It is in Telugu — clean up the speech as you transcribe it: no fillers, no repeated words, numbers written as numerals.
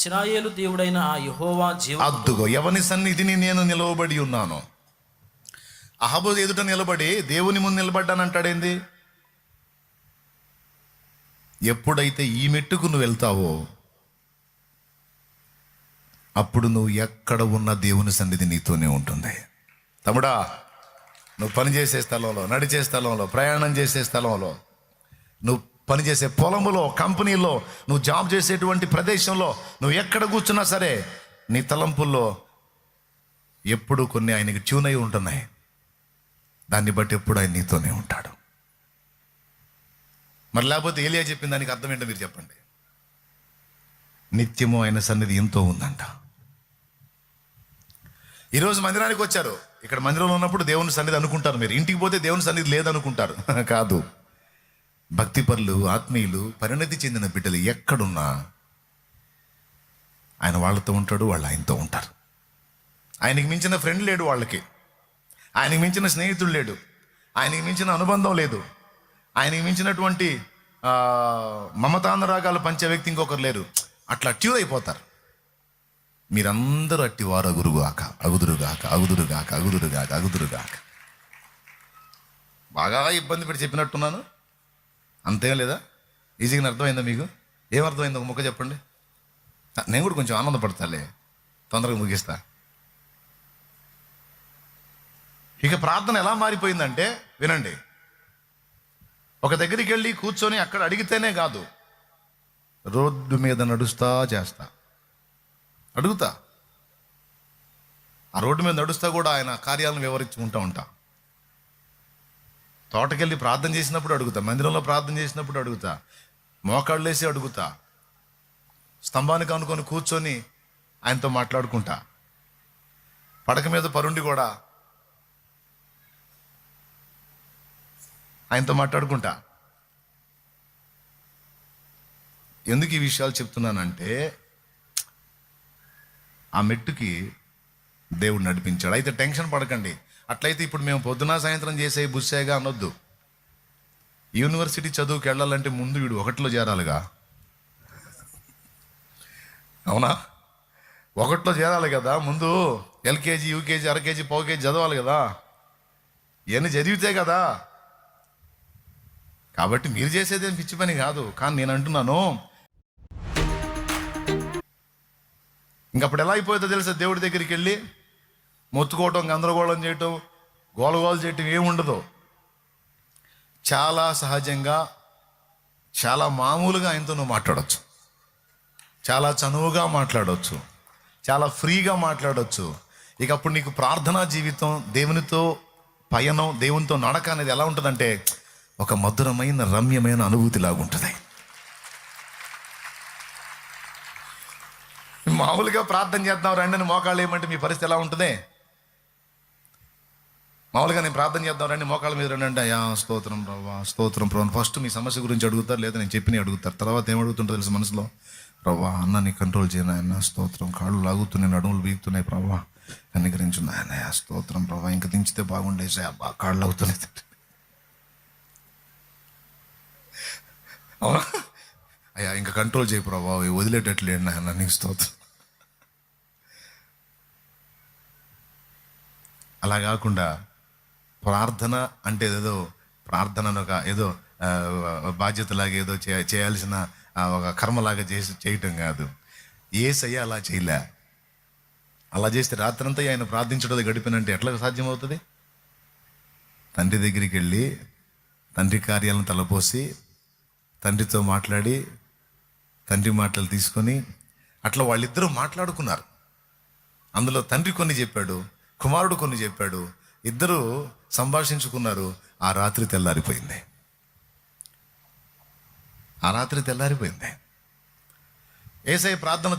ఇశ్రాయేలు దేవుడైన ఆ యెహోవా అద్దుగో ఎవని సన్నిధిని నేను నిలవబడి ఉన్నాను. అహబు ఎదుట నిలబడి దేవుని ముందు నిలబడ్డానంటాడేంది? ఎప్పుడైతే ఈ మెట్టుకు నువ్వు వెళ్తావో అప్పుడు నువ్వు ఎక్కడ ఉన్న దేవుని సన్నిధి నీతోనే ఉంటుంది. తమ్ముడా, నువ్వు పనిచేసే స్థలంలో, నడిచే స్థలంలో, ప్రయాణం చేసే స్థలంలో, నువ్వు పనిచేసే పొలంలో, కంపెనీలో, నువ్వు జాబ్ చేసేటువంటి ప్రదేశంలో, నువ్వు ఎక్కడ కూర్చున్నా సరే నీ తలంపుల్లో ఎప్పుడు కొన్ని ఆయనకి ట్యూన్ అయి ఉంటున్నాయి. దాన్ని బట్టి ఎప్పుడు ఆయన నీతోనే ఉంటాడు. మరి లేకపోతే ఏలియా చెప్పిన దానికి అర్థం ఏంటో మీరు చెప్పండి. నిత్యము ఆయన సన్నిధి ఎంతో ఉందంట. ఈరోజు మందిరానికి వచ్చారు, ఇక్కడ మందిరంలో ఉన్నప్పుడు దేవుని సన్నిధి అనుకుంటారు. మీరు ఇంటికి పోతే దేవుని సన్నిధి లేదనుకుంటారు. కాదు, భక్తిపరులు, ఆత్మీయులు, పరిణతి చెందిన బిడ్డలు ఎక్కడున్నా ఆయన వాళ్ళతో ఉంటాడు, వాళ్ళు ఆయనతో ఉంటారు. ఆయనకి మించిన ఫ్రెండ్ లేడు వాళ్ళకి, ఆయనకి మించిన స్నేహితుడు లేడు, ఆయనకి మించిన అనుబంధం లేదు, ఆయనకి మించినటువంటి మమతానురాగాలు పంచే వ్యక్తి ఇంకొకరు లేరు. అట్లా ట్యూన్ అయిపోతారు. మీరందరూ అట్టివారు అగురుగాక, అగుదురుగాక, అగుదురుగాక, అగుదురుగాక, అగుదురుగాక. బాగా ఇబ్బంది పెట్టి చెప్పినట్టున్నాను, అంతేం లేదా? ఈజీగా అర్థమైందా మీకు? ఏమర్థమైంది? ఒక ముక్క చెప్పండి. నేను కూడా కొంచెం ఆనందపడతాలే, తొందరగా ముగిస్తా. ఇక ప్రార్థన ఎలా మారిపోయిందంటే వినండి, ఒక దగ్గరికి వెళ్ళి కూర్చొని అక్కడ అడిగితేనే కాదు, రోడ్డు మీద నడుస్తా చేస్తా, అడుగుతా. ఆ రోడ్డు మీద నడుస్తా కూడా ఆయన కార్యాలను వివరించుకుంటూ ఉంటా. తోటకెళ్ళి ప్రార్థన చేసినప్పుడు అడుగుతా, మందిరంలో ప్రార్థన చేసినప్పుడు అడుగుతా, మోకాళ్ళు వేసి అడుగుతా, స్తంభానికి అనుకొని కూర్చొని ఆయనతో మాట్లాడుకుంటా, పడక మీద పరుండి కూడా ఆయనతో మాట్లాడుకుంటా. ఎందుకు ఈ విషయాలు చెప్తున్నానంటే ఆ మెట్టుకి దేవుడు నడిపించాడు. అయితే టెన్షన్ పడకండి. అట్లయితే ఇప్పుడు మేము పొద్దున సాయంత్రం చేసే బుస్సేగా అనొద్దు. యూనివర్సిటీ చదువుకి వెళ్ళాలంటే ముందు వీడు 1లో చేరాలిగా, అవునా? 1లో చేరాలి కదా, ముందు ఎల్కేజీ, యూకేజీ, అరకేజీ, పావుకేజీ చదవాలి కదా. ఇవన్నీ చదివితే కదా. కాబట్టి మీరు చేసేదేం పిచ్చి పని కాదు. కానీ నేను అంటున్నాను, ఇంకప్పుడు ఎలా అయిపోతుందో తెలుసా? దేవుడి దగ్గరికి వెళ్ళి మొత్తుకోవటం, గందరగోళం చేయటం, గోలగోలు చేయటం ఏముండదు. చాలా సహజంగా, చాలా మామూలుగా ఆయనతో నువ్వు మాట్లాడవచ్చు, చాలా చనువుగా మాట్లాడవచ్చు, చాలా ఫ్రీగా మాట్లాడవచ్చు. ఇక అప్పుడు నీకు ప్రార్థనా జీవితం, దేవునితో పయనం, దేవునితో నడక అనేది ఎలా ఉంటుందంటే ఒక మధురమైన, రమ్యమైన అనుభూతి లాగుంటుంది. మామూలుగా ప్రార్థన చేద్దాం రండి అని మోకాళ్ళు ఏమంటే మీ పరిస్థితి ఎలా ఉంటుంది? మామూలుగా నేను ప్రార్థన చేద్దాం రండి, మోకాళ్ళ మీద రండి అంటే, అయ్యా స్తోత్రం ప్రభా, స్తోత్రం ప్రభా. ఫస్ట్ మీ సమస్య గురించి అడుగుతారు, లేదా నేను చెప్పిన అడుగుతారు. తర్వాత ఏమడుగుతుంటో తెలుసు మనసులో? ప్రభా అన్న నీ కంట్రోల్ చేయను ఆయన, స్తోత్రం. కాళ్ళు లాగుతున్నాయి, నడుములు బీగుతున్నాయి ప్రభా, కనికరించు నాయన, స్తోత్రం ప్రభా. ఇంకా దించితే బాగుండేసా, అబ్బా కాళ్ళు లాగుతున్నాయి. అవునా? అయ్యా ఇంకా కంట్రోల్ చేయి ప్రభా, వదిలేటట్లేండి నాయన, నీకు స్తోత్రం. అలా కాకుండా ప్రార్థన అంటే ఏదో ప్రార్థనను ఒక ఏదో బాధ్యతలాగా ఏదో చేయాల్సిన ఒక కర్మలాగా చేయటం కాదు. యేసయ్య అలా చేయలే. అలా చేస్తే రాత్రంతా ఆయన ప్రార్థించడం గడిపినంటే ఎట్లా సాధ్యమవుతుంది? తండ్రి దగ్గరికి వెళ్ళి తండ్రి కార్యాలను తలపోసి తండ్రితో మాట్లాడి తండ్రి మాటలు తీసుకొని అట్లా వాళ్ళిద్దరూ మాట్లాడుకున్నారు. అందులో తండ్రి కొన్ని చెప్పాడు, కుమారుడు కొన్ని చెప్పాడు, ఇద్దరు సంభాషించుకున్నారు. ఆ రాత్రి తెల్లారిపోయింది. యేసయ్య ప్రార్థన